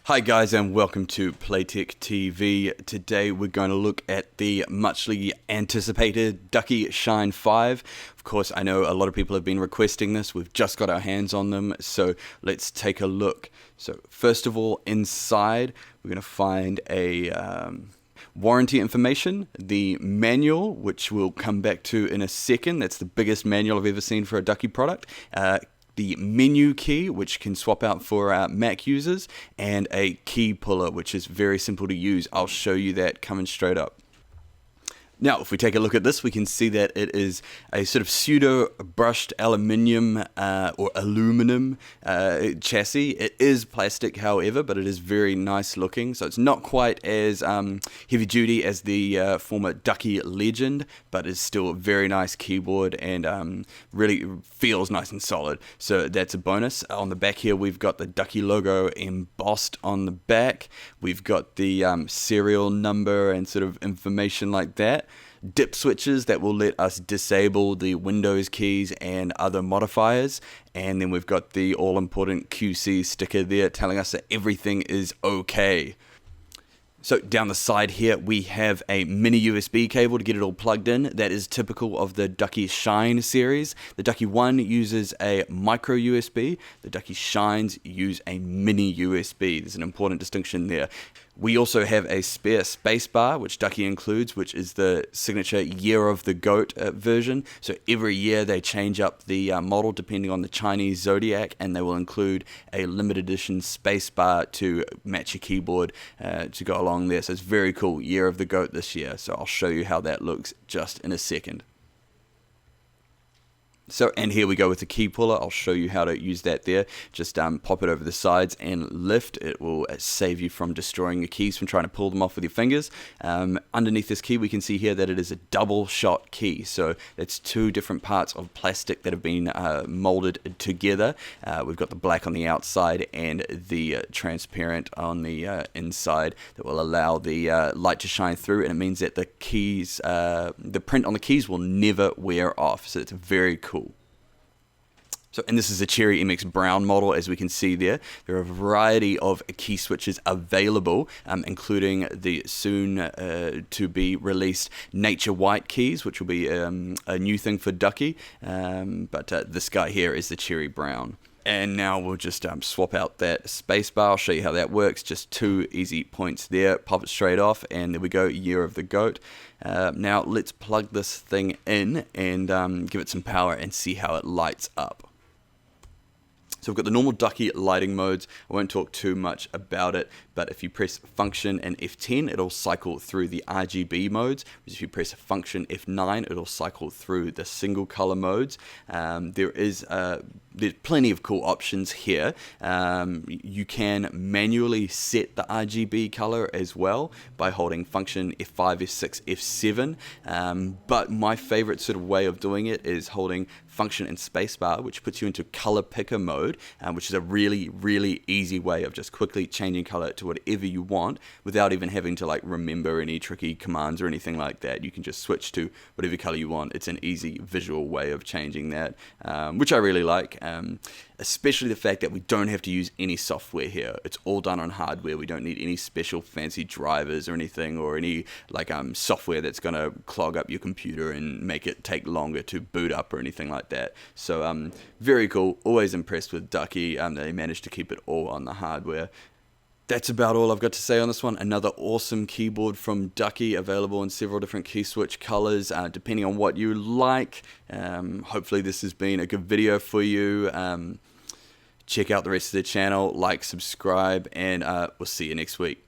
Hi guys and welcome to Playtech TV. Today we're going to look at the muchly anticipated Ducky Shine 5. Of course, I know a lot of people have been requesting this. We've just got our hands on them, so let's take a look. So first of all, inside we're going to find a warranty information, the manual, which we'll come back to in a second. That's the biggest manual I've ever seen for a Ducky product. The menu key, which can swap out for Mac users, and a key puller, which is very simple to use. I'll show you that coming straight up. Now, if we take a look at this, we can see that it is a sort of pseudo-brushed aluminium or aluminum chassis. It is plastic, however, but it is very nice looking. So it's not quite as heavy-duty as the former Ducky Legend, but it's still a very nice keyboard and really feels nice and solid. So that's a bonus. On the back here, we've got the Ducky logo embossed on the back. We've got the serial number and sort of information like that. Dip switches that will let us disable the Windows keys and other modifiers, and then we've got the all-important QC sticker there telling us that everything is okay. So down the side here we have a mini USB cable to get it all plugged in. That is typical of the Ducky Shine series. The Ducky 1 uses a micro USB. The Ducky Shines use a mini USB. There's an important distinction there. We also have a spare spacebar, which Ducky includes, which is the signature Year of the Goat version. So every year they change up the model depending on the Chinese zodiac, and they will include a limited edition spacebar to match your keyboard to go along there. So it's very cool. Year of the Goat this year. So I'll show you how that looks just in a second. So, and here we go with the key puller. I'll show you how to use that there. Just pop it over the sides and lift. It will save you from destroying your keys from trying to pull them off with your fingers. Underneath this key, we can see here that it is a double shot key. So that's two different parts of plastic that have been molded together. We've got the black on the outside and the transparent on the inside that will allow the light to shine through, and it means that the keys, the print on the keys will never wear off. So it's very cool. So, and this is a Cherry MX Brown model, as we can see there. There are a variety of key switches available, including the soon to be released Nature White keys, which will be a new thing for Ducky. But this guy here is the Cherry Brown. And now we'll just swap out that spacebar. I'll show you how that works. Just two easy points there. Pop it straight off, and there we go, Year of the Goat. Now let's plug this thing in and give it some power and see how it lights up. So we've got the normal Ducky lighting modes. I won't talk too much about it, but if you press function and F10, it'll cycle through the RGB modes. If you press function F9, it'll cycle through the single color modes. There's plenty of cool options here. You can manually set the RGB color as well by holding function F5, F6, F7. But my favorite sort of way of doing it is holding function and spacebar, which puts you into color picker mode, which is a really easy way of just quickly changing color to whatever you want without even having to like remember any tricky commands or anything like that. You can just switch to whatever color you want. It's an easy visual way of changing that, which I really like. Especially the fact that we don't have to use any software here. It's all done on hardware. We don't need any special fancy drivers or anything, or any like software that's going to clog up your computer and make it take longer to boot up or anything like that. So very cool. Always impressed with Ducky. They managed to keep it all on the hardware. That's about all I've got to say on this one. Another awesome keyboard from Ducky, available in several different key switch colors, depending on what you like. Hopefully this has been a good video for you. Check out the rest of the channel, like, subscribe, and we'll see you next week.